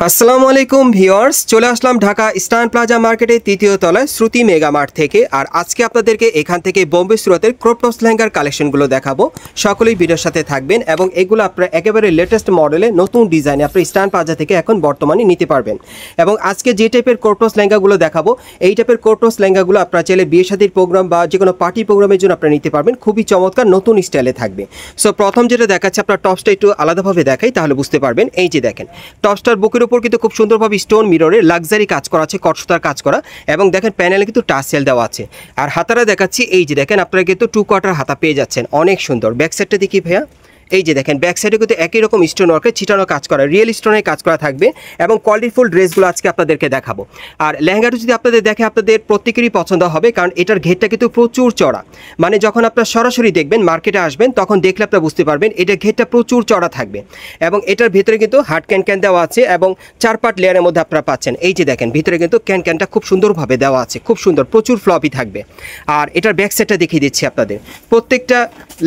আসসালামু আলাইকুম ভিউয়ার্স, চলে আসলাম ঢাকা ইস্টার্ন প্লাজা মার্কেটের তৃতীয় তলায় শ্রুতি মেগা মার্ট থেকে। আর আজকে আপনাদেরকে এখান থেকে বোম্বে সুরতের ক্রপ টপস লেহেঙ্গার কালেকশনগুলো দেখাবো। সকলেই ভিডিওর সাথে থাকবেন এবং এগুলো আপনারা একেবারে লেটেস্ট মডেলে নতুন ডিজাইনে আপনি ইস্টার্ন প্লাজা থেকে এখন বর্তমানে নিতে পারবেন। এবং আজকে যে টাইপের ক্রপ টপস লেহেঙ্গাগুলো দেখাবো, এই টাইপের ক্রপ টপস লেহেঙ্গাগুলো আপনারা চাইলে বিয়ে শাদীর প্রোগ্রাম বা যে কোনো পার্টি প্রোগ্রামের জন্য আপনারা নিতে পারবেন। খুবই চমৎকার নতুন স্টাইলে থাকবে। সো প্রথম যেটা দেখাচ্ছে, আপনার টপসটা একটু আলাদাভাবে দেখাই তাহলে বুঝতে পারবেন। এই যে দেখেন, টপসটার বুকের উপর কিন্তু খুব সুন্দরভাবে স্টোন মিররে লাক্সারি কাজ করা আছে, কটসুতার কাজ করা, এবং দেখেন প্যানেলে কিন্তু টাসেল দেওয়া আছে। আর হাতারা দেখাচ্ছি, এই যে দেখেন আপনারা কিন্তু 2 কোয়ার্টার হাতা পেয়ে যাচ্ছেন, অনেক সুন্দর। ব্যাক সাইডটা দেখি ভাইয়া, এই যে দেখেন ব্যাক সাইডে কিন্তু একই রকম স্টোন ওয়ার্কে ছিটানো কাজ করা, রিয়েল স্টোনের কাজ করা থাকবে এবং কোয়ালিটিফুল ড্রেসগুলো আজকে আপনাদেরকে দেখাবো। আর লেহেঙ্গাটা যদি আপনাদের দেখে আপনাদের প্রত্যেকেরই পছন্দ হবে, কারণ এটার ঘেরটা কিন্তু প্রচুর চড়া। মানে যখন আপনারা সরাসরি দেখবেন, মার্কেটে আসবেন, তখন দেখলে আপনারা বুঝতে পারবেন এটার ঘেরটা প্রচুর চড়া থাকবে। এবং এটার ভিতরে কিন্তু হার্ড ক্যান দেওয়া আছে এবং 4 পার্ট লেয়ারের মধ্যে আপনারা পাচ্ছেন। এই যে দেখেন ভিতরে কিন্তু ক্যানটা খুব সুন্দরভাবে দেওয়া আছে, খুব সুন্দর, প্রচুর ফ্লপি থাকবে। আর এটার ব্যাক সাইডটা দেখিয়ে দিচ্ছি আপনাদের। প্রত্যেকটা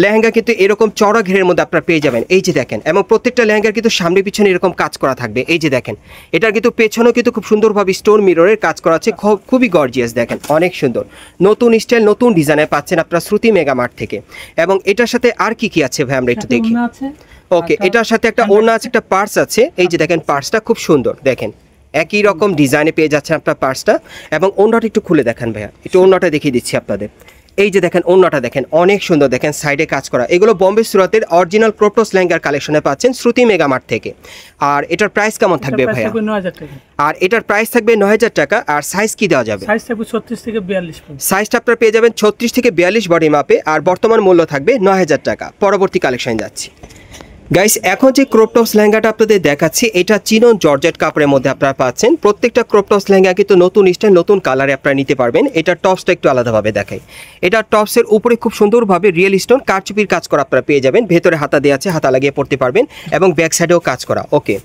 লেহেঙ্গা কিন্তু এরকম চড়া ঘেরের মধ্যে আপনারা পেয়ে যাবেন। এই যে দেখেন, এবং প্রত্যেকটা লেহেঙ্গার কিন্তু সামনে পিছনে এরকম কাজ করা থাকবে। এই যে দেখেন, এটার কিন্তু পেছনেও কিন্তু খুব সুন্দরভাবে স্টোন মিররের কাজ করা আছে, খুবই গর্জিয়াস। দেখেন অনেক সুন্দর নতুন স্টাইল, নতুন ডিজাইনে পাচ্ছেন আপনারা শ্রুতি মেগা মার্ট থেকে। এবং এটার সাথে আর কি কি আছে ভাই আমরা একটু দেখি। ওকে, এটার সাথে একটা ওড়না আছে, একটা পার্স আছে। এই যে দেখেন পার্সটা খুব সুন্দর, দেখেন একই রকম ডিজাইনে পেয়ে যাচ্ছেন আপনার পার্সটা। এবং ওড়নাটা একটু খুলে দেখেন ভাইয়া, একটু ওড়নাটা দেখিয়ে দিচ্ছি আপনাদের। এই যে দেখেন ওড়নাটা দেখেন অনেক সুন্দর, দেখেন সাইডে কাজ করা। এগুলো বোম্বে সুরতের অরিজিনাল ক্রপ টপস লেহেঙ্গার কালেকশনে পাচ্ছেন শ্রুতি মেগা মার্ট থেকে। আর এটার প্রাইস কেমন থাকবে ভাইয়া? 9000 টাকা। আর এটার প্রাইস থাকবে 9000 টাকা। আর সাইজ কি দেওয়া যাবে? সাইজ থাকবে 36 থেকে 42 পর্যন্ত। সাইজটা আপনারা পেয়ে যাবেন 36 থেকে 42 বডি মাপে। আর বর্তমান মূল্য থাকবে 9000 টাকা। পরবর্তী কালেকশন যাচ্ছি গাইস। এখন যে ক্রপ টপস লেহেঙ্গাটা আপনাদের দেখাচ্ছি, এটা চিনন জর্জেট কাপড়ের মধ্যে আপনারা পাচ্ছেন। প্রত্যেকটা ক্রপ টপস লেহেঙ্গা কিন্তু নতুন স্টাইল, নতুন কালারে আপনারা নিতে পারবেন। এটা টপসটা একটু আলাদাভাবে দেখাই। এটা টপসের উপরে খুব সুন্দরভাবে রিয়েল স্টোন কারচুপির কাজ করা আপনারা পেয়ে যাবেন। ভেতরে হাতা দেওয়া আছে, হাতা লাগিয়ে পড়তে পারবেন এবং ব্যাক সাইডেও কাজ করা। ওকে,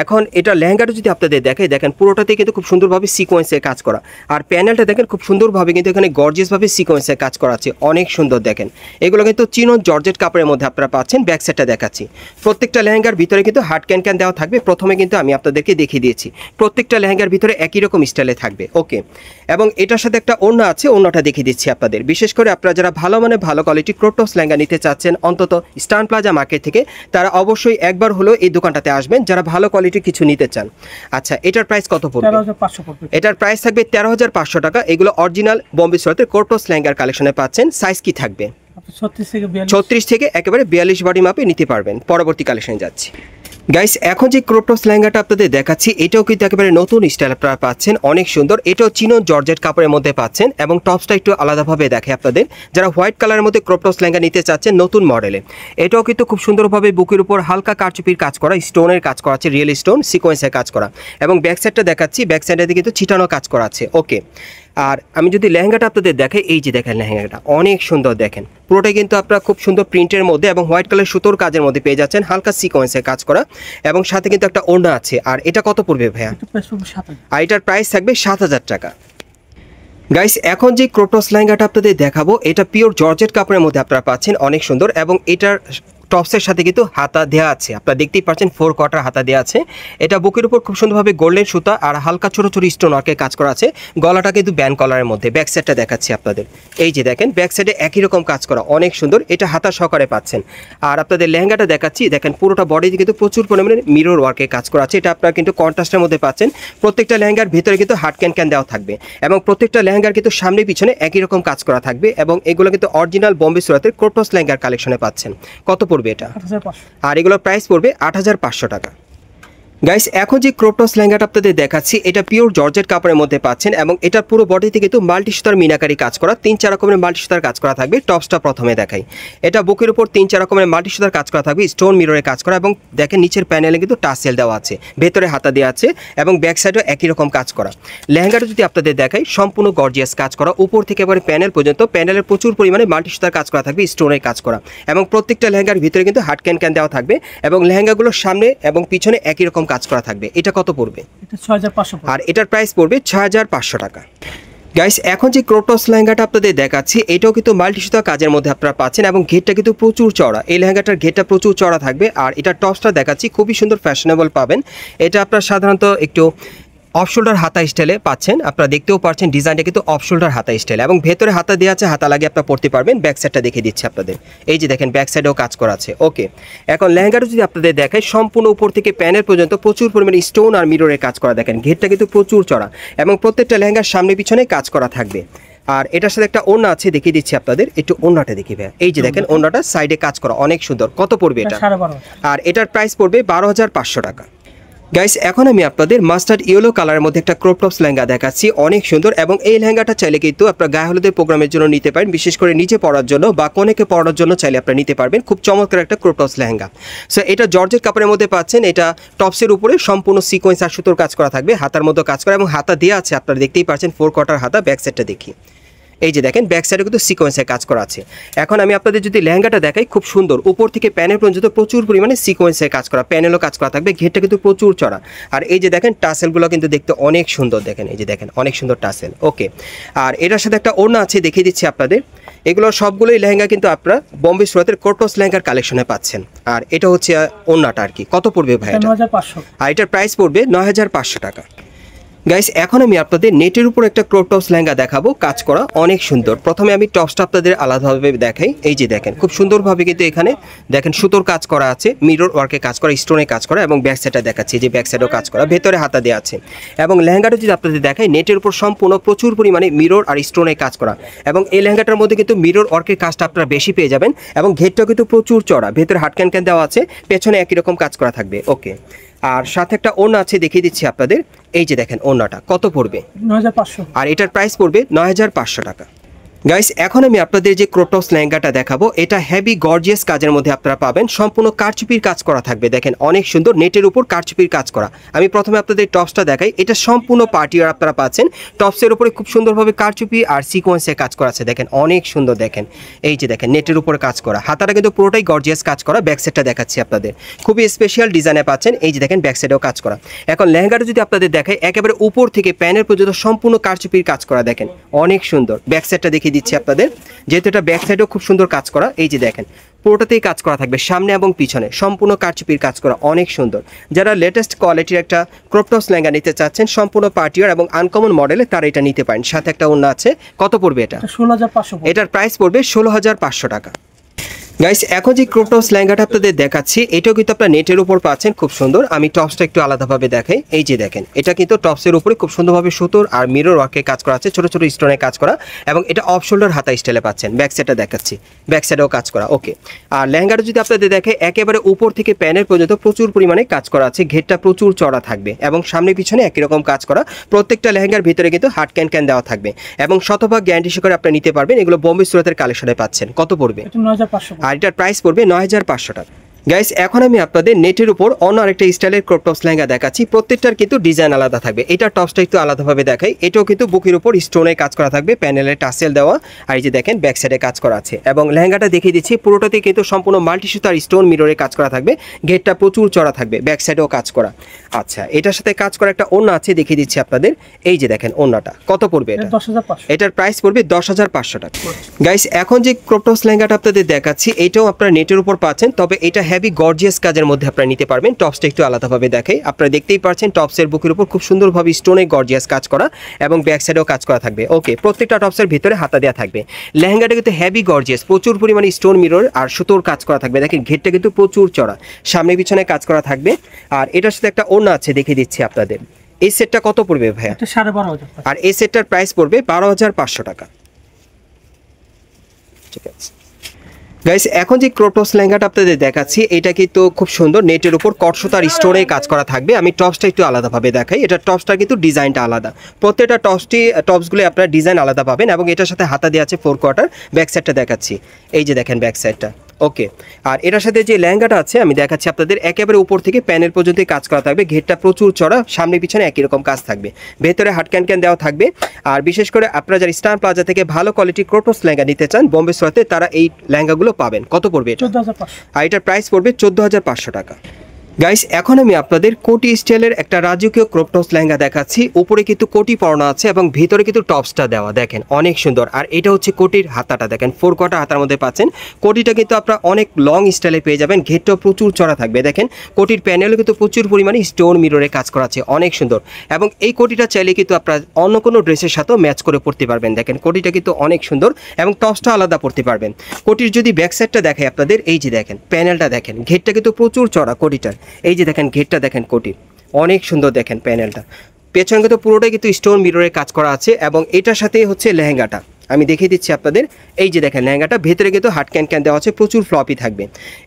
এখন এটা লেহেঙ্গাটা যদি আপনাদের দেখাই, দেখেন পুরোটাতে কিন্তু খুব সুন্দরভাবে সিকোয়েন্সের কাজ করা। আর প্যানেলটা দেখেন খুব সুন্দরভাবে কিন্তু এখানে গর্জিয়াসভাবে সিকোয়েন্সের কাজ করা আছে, অনেক সুন্দর। দেখেন এগুলো কিন্তু চিনন জর্জেট কাপড়ের মধ্যে আপনারা পাচ্ছেন। ব্যাক সাইডটা দেখাচ্ছি। প্রত্যেকটা লেহেঙ্গার ভিতরে কিন্তু হার্ড ক্যান দেওয়া থাকবে। প্রথমে কিন্তু আমি আপনাদেরকে দেখিয়ে দিয়েছি, প্রত্যেকটা লেহেঙ্গার ভিতরে একই রকম স্টাইলে থাকবে। ওকে, এবং এটার সাথে একটা ওড়না আছে, ওড়নাটা দেখিয়ে দিচ্ছি আপনাদের। বিশেষ করে আপনারা যারা ভালো মানে ভালো কোয়ালিটি ক্রপ টপস লেহেঙ্গা নিতে চাচ্ছেন অন্তত ইস্টার্ন প্লাজা মার্কেট থেকে, তারা অবশ্যই একবার হলেও এই দোকানটাতে আসবেন যারা ভালো কোয়ালিটির কিছু নিতে চান। আচ্ছা, এটার প্রাইস কত পড়বে? 13500 পড়বে। এটার প্রাইস থাকবে 13500 টাকা। এগুলো অরিজিনাল বোম্বে সুরতের ক্রপ টপস লেহেঙ্গার কালেকশনে পাচ্ছেন। সাইজ কি থাকবে? 36 থেকে একেবারে 42 বডি মাপে নিতে পারবেন। পরবর্তী কালেকশনে যাচ্ছি গাইস। এখন যে ক্রপ টপস লেহেঙ্গাটা আপনাদের দেখাচ্ছি, এটাও কিন্তু একেবারে নতুন স্টাইল আপনারা পাচ্ছেন, অনেক সুন্দর। এটাও চিনন জর্জেট কাপড়ের মধ্যে পাচ্ছেন এবং টপসটা একটু আলাদাভাবে দেখে আপনাদের। যারা হোয়াইট কালারের মধ্যে ক্রপ টপস লেহেঙ্গা নিতে চাচ্ছেন নতুন মডেলে, এটাও কিন্তু খুব সুন্দরভাবে বুকের উপর হালকা কারচুপির কাজ করা, স্টোনের কাজ করা আছে, রিয়েল স্টোন সিকোয়েন্সের কাজ করা। এবং ব্যাক সাইডটা দেখাচ্ছি, ব্যাক সাইডে কিন্তু ছিটানো কাজ করা আছে। ওকে, আর আমি যদি লেহেঙ্গাটা আপনাদের দেখাই, এই যে দেখেন লেহেঙ্গাটা অনেক সুন্দর। দেখেন পুরোটাই কিন্তু আপনারা খুব সুন্দর প্রিন্টের মধ্যে এবং হোয়াইট কালার সুতোর কাজের মধ্যে পেয়ে যাচ্ছেন, হালকা সিকোয়েন্সের কাজ করা এবং সাথে কিন্তু একটা ওড়না আছে। আর এটা কত পড়বে ভাইয়া? আর এটার প্রাইস থাকবে 7000 টাকা। গাইস, এখন যে ক্রপ টপস লেহেঙ্গাটা আপনাদের দেখাবো, এটা পিওর জর্জেট কাপড়ের মধ্যে আপনারা পাচ্ছেন, অনেক সুন্দর। এবং এটার টপসের সাথে কিন্তু হাতা দেওয়া আছে, আপনারা দেখতেই পাচ্ছেন 4 কোয়ার্টার হাতা দেওয়া আছে। এটা বুকের উপর খুব সুন্দরভাবে গোল্ডেন সুতা আর হালকা ছোট ছোট স্টোন ওয়ার্কের কাজ করা আছে। গলাটা কিন্তু ব্যান্ড কলারের মধ্যে। ব্যাক সাইডটা দেখাচ্ছি আপনাদের। এই যে দেখেন ব্যাক সাইডে একই রকম কাজ করা, অনেক সুন্দর। এটা হাতা সহকারে পাচ্ছেন। আর আপনাদের লেহেঙ্গাটা দেখাচ্ছি, দেখেন পুরোটা বডিতে কিন্তু প্রচুর পরিমাণে মিরর ওয়ার্কের কাজ করা আছে। এটা আপনারা কিন্তু কন্ট্রাস্টের মধ্যে পাচ্ছেন। প্রত্যেকটা লেহেঙ্গার ভিতরে কিন্তু হার্ড ক্যান দেওয়া থাকবে এবং প্রত্যেকটা লেহেঙ্গার কিন্তু সামনে পিছনে একই রকম কাজ করা থাকবে। এবং এগুলো কিন্তু অরিজিনাল বোম্বে সুরতের ক্রপ টপস লেহেঙ্গার কালেকশনে পাচ্ছেন। কত পড়বে এটা? 8500। আর এগুলোর প্রাইস পড়বে 8500 টাকা। গাইস, এখন যে ক্রপ টপস লেহেঙ্গাটা আপনাদের দেখাচ্ছি, এটা পিওর জর্জেট কাপড়ের মধ্যে পাচ্ছেন এবং এটা পুরো বডিতে কিন্তু মাল্টি সুতার মিনাকারি কাজ করা, 3-4 রকমের মাল্টি সুতার কাজ করা থাকবে। টপসটা প্রথমে দেখাই। এটা বুকের উপর 3-4 রকমের মাল্টি সুতার কাজ করা থাকবে, স্টোন মিররে কাজ করা এবং দেখেন নিচের প্যানেলে কিন্তু টাসেল দেওয়া আছে, ভেতরে হাতা দেওয়া আছে এবং ব্যাক সাইডেও একই রকম কাজ করা। লেহেঙ্গাটা যদি আপনাদের দেখাই, সম্পূর্ণ গর্জিয়াস কাজ করা, উপর থেকে এবারে প্যানেল পর্যন্ত প্যানেলের প্রচুর পরিমাণে মাল্টি সুতার কাজ করা থাকবে, স্টোনের কাজ করা। এবং প্রত্যেকটা লেহেঙ্গার ভিতরে কিন্তু হার্ড ক্যান দেওয়া থাকবে এবং লেহেঙ্গাগুলোর সামনে এবং পিছনে একই রকম কাজ করা থাকবে। এটা কত পড়বে? এটা 6500 পড়বে। আর এটার প্রাইস পড়বে 6500 টাকা। গাইস এখন যে ক্রপ টপস লেহেঙ্গাটা আপনাদের দেখাচ্ছি এটাও কিন্তু মাল্টি সুতা কাজের মধ্যে আপনারা পাচ্ছেন এবং ঘেরটা কিন্তু প্রচুর চড়া। এই লেহেঙ্গাটার ঘেরটা প্রচুর চড়া থাকবে আর এটা টপসটা দেখাচ্ছি খুবই সুন্দর ফ্যাশনেবল পাবেন। এটা আপনারা সাধারণত একটু অফ শোল্ডার হাতা স্টাইলে পাচ্ছেন, আপনারা দেখতেও পাচ্ছেন ডিজাইনটা কিন্তু অফ শোল্ডার হাতা স্টাইল এবং ভেতরে হাতা দেওয়া আছে, হাতা লাগিয়ে আপনারা পড়তে পারবেন। ব্যাক সাইডটা দেখিয়ে দিচ্ছি আপনাদের, এই যে দেখেন ব্যাক সাইডেও কাজ করা আছে। ওকে, এখন লেহেঙ্গাটা যদি আপনাদের দেখায় সম্পূর্ণ উপর থেকে প্যানেল পর্যন্ত প্রচুর পরিমাণে স্টোন আর মিররের কাজ করা, দেখেন ঘেরটা কিন্তু প্রচুর চড়া এবং প্রত্যেকটা লেহেঙ্গার সামনে পিছনে কাজ করা থাকবে। আর এটার সাথে একটা ওড়না আছে, দেখিয়ে দিচ্ছি আপনাদের, একটু ওড়নাটা দেখি ভাই। এই যে দেখেন ওড়নাটা সাইডে কাজ করা অনেক সুন্দর। কত পড়বে এটা? 12.5। আর এটার প্রাইস পড়বে 12,500 টাকা। গাইস এখন আমি আপনাদের মাস্টার্ড ইয়েলো কালারের মধ্যে একটা ক্রপ টপস লেহেঙ্গা দেখাচ্ছি, অনেক সুন্দর এবং এই লেহেঙ্গাটা চাইলে কিন্তু আপনার গায়ে হলুদের প্রোগ্রামের জন্য নিতে পারেন, বিশেষ করে নিচে পরার জন্য বা কনেকে পরার জন্য চাইলে আপনারা নিতে পারবেন। খুব চমৎকার একটা ক্রপ টপস লেহেঙ্গা। সো এটা জর্জেট কাপড়ের মধ্যে পাচ্ছেন, এটা টপসের উপরে সম্পূর্ণ সিকোয়েন্স আর সুতোর কাজ করা থাকবে, হাতার মধ্যে কাজ করা এবং হাতা দেওয়া আছে, আপনারা দেখতেই পাচ্ছেন 4 কোয়ার্টার হাতা। ব্যাক সাইডটা দেখি, এই যে দেখেন ব্যাক সাইডে কিন্তু সিকোয়েন্সের কাজ করা আছে। এখন আমি আপনাদের যদি লেহেঙ্গাটা দেখাই, খুব সুন্দর উপর থেকে প্যানেল পর্যন্ত প্রচুর পরিমাণে সিকোয়েন্সের কাজ করা, প্যানেলও কাজ করা থাকবে, ঘেরটা কিন্তু প্রচুর চড়া। আর এই যে দেখেন টাসেলগুলো কিন্তু দেখতে অনেক সুন্দর, দেখেন এই যে দেখেন অনেক সুন্দর টাসেল। ওকে, আর এটার সাথে একটা ওড়না আছে, দেখিয়ে দিচ্ছি আপনাদের। এগুলো সবগুলোই লেহেঙ্গা কিন্তু আপনারা বোম্বে সুরাতের ক্রপ টপস লেহেঙ্গার কালেকশনে পাচ্ছেন। আর এটা হচ্ছে ওড়নাটা আর কি। কত পড়বে ভাই এটা? 9,500। আর এটার প্রাইস পড়বে 9,500 টাকা। গাইস এখন আমি আপনাদের নেটের উপর একটা ক্রপ টপস লেহেঙ্গা দেখাবো, কাজ করা অনেক সুন্দর। প্রথমে আমি টপসটা আপনাদের আলাদাভাবে দেখাই। এই যে দেখেন খুব সুন্দরভাবে কিন্তু এখানে দেখেন সুতোর কাজ করা আছে, মিরর ওয়ার্কে কাজ করা, স্টোনে কাজ করা এবং ব্যাক সাইডটা দেখাচ্ছি, যে ব্যাক সাইডেও কাজ করা, ভেতরে হাতা দেওয়া আছে। এবং লেহেঙ্গাটা যদি আপনাদের দেখাই, নেটের উপর সম্পূর্ণ প্রচুর পরিমাণে মিরর আর স্টোনে কাজ করা এবং এই লেহেঙ্গাটার মধ্যে কিন্তু মিরর ওয়ার্কের কাজটা আপনারা বেশি পেয়ে যাবেন এবং ঘেরটাও কিন্তু প্রচুর চড়া, ভেতরে হাট ক্যান দেওয়া আছে, পেছনে একই রকম কাজ করা থাকবে। ওকে, আর সাথে একটা ওড়না আছে, দেখিয়ে দিচ্ছি আপনাদের। এই যে দেখেন ওড়নাটা কত পড়বে? 9,500। আর এটার প্রাইস পড়বে 9,500 টাকা। গাইস এখন আমি আপনাদের যে ক্রপ টপস লেহেঙ্গাটা দেখাবো, এটা হেভি গর্জিয়াস কাজের মধ্যে আপনারা পাবেন, সম্পূর্ণ কারচুপির কাজ করা থাকবে, দেখেন অনেক সুন্দর নেটের উপর কারচুপির কাজ করা। আমি প্রথমে আপনাদের টপসটা দেখাই, এটা সম্পূর্ণ পার্টিওয়ার আপনারা পাচ্ছেন, টপসের উপরে খুব সুন্দরভাবে কারচুপি আর সিকোয়েন্সে কাজ করা আছে, দেখেন অনেক সুন্দর। দেখেন এই যে দেখেন নেটের উপরে কাজ করা, হাতাটা কিন্তু পুরোটাই গর্জিয়াস কাজ করা। ব্যাক সাইডটা দেখাচ্ছি আপনাদের, খুবই স্পেশাল ডিজাইনে পাচ্ছেন। এই যে দেখেন ব্যাক সাইডেও কাজ করা। এখন লেহেঙ্গাটা যদি আপনাদের দেখাই, একেবারে উপর থেকে প্যানের পর্যন্ত সম্পূর্ণ কারচুপির কাজ করা, দেখেন অনেক সুন্দর। ব্যাক সাইডটা দেখিয়ে দিচ্ছি আপনাদের, যেহেতু এটা ব্যাক সাইডেও খুব সুন্দর কাজ করা। এই যে দেখেন পুরোটাতেই কাজ করা থাকবে, সামনে এবং পিছনে সম্পূর্ণ কারচুপির কাজ করা, অনেক সুন্দর। যারা লেটেস্ট কোয়ালিটির একটা ক্রপ টপস লেহেঙ্গা নিতে চাচ্ছেন সম্পূর্ণ পার্টিওয়ার এবং আনকমন মডেলে, তারা এটা নিতে পারেন। সাথে একটা ওড়না আছে। কত পড়বে এটা? 16,500। এটার প্রাইস পড়বে 16,500 টাকা। গাইস এখন যে ক্রপ টপস লেহেঙ্গাটা আপনাদের দেখাচ্ছি, এটাও কিন্তু আপনারা নেটের উপর পাচ্ছেন, খুব সুন্দর। আমি টপসটা একটু আলাদাভাবে দেখাই। এই যে দেখেন এটা কিন্তু টপসের উপরে খুব সুন্দরভাবে সুতোর আর মিরর ওয়ার্কের কাজ করা আছে, ছোট ছোট স্টোনে কাজ করা এবং এটা অফ শোল্ডার হাতা স্টাইলে পাচ্ছেন। ব্যাক সাইডটা দেখাচ্ছি, ব্যাক সাইডেও কাজ করা। ওকে, আর লেহেঙ্গাটা যদি আপনাদের দেখে, একেবারে উপর থেকে প্যানের পর্যন্ত প্রচুর পরিমাণে কাজ করা আছে, ঘেরটা প্রচুর চড়া থাকবে এবং সামনে পিছনে একই রকম কাজ করা। প্রত্যেকটা লেহেঙ্গার ভিতরে কিন্তু হাট ক্যান দেওয়া থাকবে এবং শতভাগ গ্যারান্টি সহকারে আপনারা নিতে পারবেন। এগুলো বোম্বে সুরাতের কালেকশনে পাচ্ছেন। কত পড়বে? 9,500। আর এটার প্রাইস পড়বে 9,500 টাকা। গাইস এখন আমি আপনাদের নেটের উপর অন্য আরেকটা স্টাইলের ক্রপ টপস লেহেঙ্গা দেখাচ্ছি, প্রত্যেকটার কিন্তু ডিজাইন আলাদা থাকবে। এটার টপসটা একটু আলাদাভাবে দেখাই। এটাও কিন্তু বুকের উপর স্টোনে কাজ করা থাকবে, প্যানেলে টাসেল দেওয়া, আর এই যে দেখেন ব্যাক সাইডে কাজ করা আছে এবং লেহেঙ্গাটা দেখিয়ে দিচ্ছি, পুরোটাতে কিন্তু সম্পূর্ণ মাল্টি সুতার স্টোন মিররে কাজ করা থাকবে, ঘেরটা প্রচুর চড়া থাকবে, ব্যাক সাইডেও কাজ করা। আচ্ছা, এটার সাথে কাজ করা একটা ওড়না আছে, দেখিয়ে দিচ্ছি আপনাদের। এই যে দেখেন ওড়নাটা কত পড়বে এটা? 10,500। এটার প্রাইস পড়বে 10,500 টাকা। গাইস এখন যে ক্রপ টপস লেহেঙ্গাটা আপনাদের দেখাচ্ছি, এটাও আপনারা নেটের উপর পাচ্ছেন, তবে এটা হেভি গর্জিয়াস কাজের মধ্যে আপনারা নিতে পারবেন। টপসটা একটু আলাদাভাবে দেখাই, আপনারা দেখতেই পাচ্ছেন টপসের বুকের উপর খুব সুন্দরভাবে স্টোনে গর্জিয়াস কাজ করা এবং ব্যাক সাইডেও কাজ করা থাকবে। ওকে, প্রত্যেকটা টপসের ভিতরে হাতা দেওয়া থাকবে। লেহেঙ্গাটা কিন্তু হেভি গর্জিয়াস, প্রচুর পরিমাণে স্টোন মিরর আর সুতোর কাজ করা থাকবে, দেখেন ঘেরটা কিন্তু প্রচুর চড়া, সামনে পিছনে কাজ করা থাকবে। আর এটার সাথে একটা ওড়না আছে, দেখিয়ে দিচ্ছি আপনাদের। এই সেটটা কত পড়বে ভাইয়া? 12,500। আর এই সেটটার প্রাইস পড়বে 12,500 টাকা। ঠিক আছে গাইস, এখন যে ক্রপ টপস লেহেঙ্গাটা আপনাদের দেখাচ্ছি, এটা কিন্তু খুব সুন্দর নেটের উপর কটসুতার স্টোনে কাজ করা থাকবে। আমি টপসটা একটু আলাদাভাবে দেখাই, এটা টপসটা কিন্তু ডিজাইনটা আলাদা, প্রত্যেকটা টপসগুলো আপনারা ডিজাইন আলাদা পাবেন এবং এটার সাথে হাতা দেওয়া আছে 4 কোয়ার্টার। ব্যাক সাইডটা দেখাচ্ছি, এই যে দেখেন ব্যাক সাইডটা। ওকে, আর এটার সাথে যে লেহেঙ্গাটা আছে আমি দেখাচ্ছি আপনাদের, একেবারে উপর থেকে প্যানেল পর্যন্ত কাজ করা থাকবে, ঘেরটা প্রচুর চড়া, সামনে পিছনে একই রকম কাজ থাকবে, ভেতরে হাট ক্যান দেওয়া থাকবে। আর বিশেষ করে আপনারা যারা স্টার প্লাজা থেকে ভালো কোয়ালিটির ক্রপ টপস লেহেঙ্গা নিতে চান বোম্বে সুরাতে, তারা এই লেহেঙ্গাগুলো পাবেন। কত পড়বে এটা? 14,500। আর এটার প্রাইস পড়বে 14,500 টাকা। গাইস এখন আমি আপনাদের কোটি স্টাইলের একটা রাজকীয় ক্রপ টপস লেহেঙ্গা দেখাচ্ছি। উপরে কিন্তু কোটি পরানো আছে এবং ভিতরে কিন্তু টপসটা দেওয়া, দেখেন অনেক সুন্দর। আর এটা হচ্ছে কোটির হাতাটা, দেখেন 4 কোয়ার্টার হাতার মধ্যে পাচ্ছেন। কোটিটা কিন্তু আপনারা অনেক লং স্টাইলে পেয়ে যাবেন, ঘেরটাও প্রচুর চড়া থাকবে। দেখেন কোটির প্যানেলও কিন্তু প্রচুর পরিমাণে স্টোন মিররে কাজ করা আছে, অনেক সুন্দর। এবং এই কোটিটা চাইলে কিন্তু আপনারা অন্য কোনো ড্রেসের সাথেও ম্যাচ করে পরতে পারবেন। দেখেন কোটিটা কিন্তু অনেক সুন্দর এবং টপসটা আলাদা পরতে পারবেন। কোটির যদি ব্যাক সাইডটা দেখাই আপনাদের, এই যে দেখেন প্যানেলটা দেখেন, ঘেরটা কিন্তু প্রচুর চড়া কোটিটার। এই যে দেখেন ঘেরটা দেখেন কোটির অনেক সুন্দর, দেখেন প্যানেলটা পেছনে কিন্তু পুরোটাই কিন্তু স্টোন মিররের কাজ করা আছে। এবং এটার সাথে হচ্ছে লেহেঙ্গাটা আমি দেখিয়ে দিচ্ছি আপনাদের। এই যে দেখেন লেহেঙ্গাটা ভেতরে কিন্তু হাট ক্যান দেওয়া আছে, প্রচুর ফ্লপি থাকবে।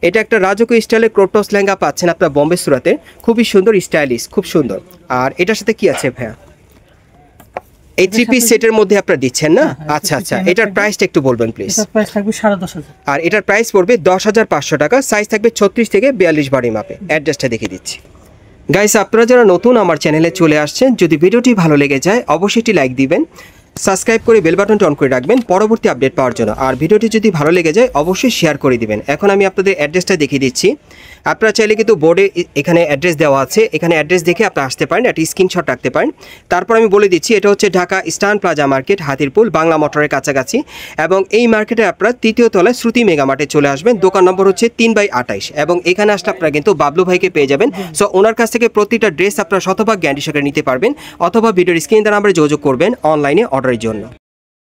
এটা একটা রাজকীয় স্টাইলের ক্রপ টপস লেহেঙ্গা পাচ্ছেন আপনার বোম্বে সুরাতে, খুবই সুন্দর স্টাইলিশ, খুব সুন্দর। আর এটার সাথে কি আছে ভাইয়া? এই 3 পিস সেটের মধ্যে আপনারা দিচ্ছেন না? আচ্ছা আচ্ছা, এটার প্রাইসটা একটু বলবেন প্লিজ। এটার প্রাইস থাকবে 10,500। আর এটার প্রাইস পড়বে 10,500 টাকা। সাইজ থাকবে 36 থেকে 42 বডি মাপে। অ্যাড্রেসটা দেখিয়ে দিচ্ছি। গাইস আপনারা যারা নতুন আমার চ্যানেলে চলে আসছেন, যদি ভিডিওটি ভালো লেগে যায় অবশ্যই একটি লাইক দিবেন, সাবস্ক্রাইব করে বেল বাটনটি অন করে রাখবেন পরবর্তী আপডেট পাওয়ার জন্য। আর ভিডিওটি যদি ভালো লেগে যায় অবশ্যই শেয়ার করে দিবেন। এখন আমি আপনাদের অ্যাড্রেসটা দেখিয়ে দিচ্ছি। আপনারা চাইলে কিন্তু বোর্ডে এখানে অ্যাড্রেস দেওয়া আছে, এখানে অ্যাড্রেস দেখে আপনারা আসতে পারেন, একটা স্ক্রিনশট রাখতে পারেন। তারপর আমি বলে দিচ্ছি, এটা হচ্ছে Dhaka Eastern Plaza market, Hatirpool বাংলা মোটরের কাছাকাছি। এবং এই মার্কেটে আপনারা 3য় তলায় শ্রুতি মেগা মার্টে চলে আসবেন। দোকান নম্বর হচ্ছে 3/28। এবং এখানে আসলে আপনারা কিন্তু বাবলু ভাইকে পেয়ে যাবেন। সো ওনার কাছ থেকে প্রতিটা ড্রেস আপনারা শতভাগ গ্যারান্টি সহকারে নিতে পারবেন, অথবা ভিডিওর স্ক্রিন দ্বারা আমরা যোগাযোগ করবেন অনলাইনে অর্ডারের জন্য।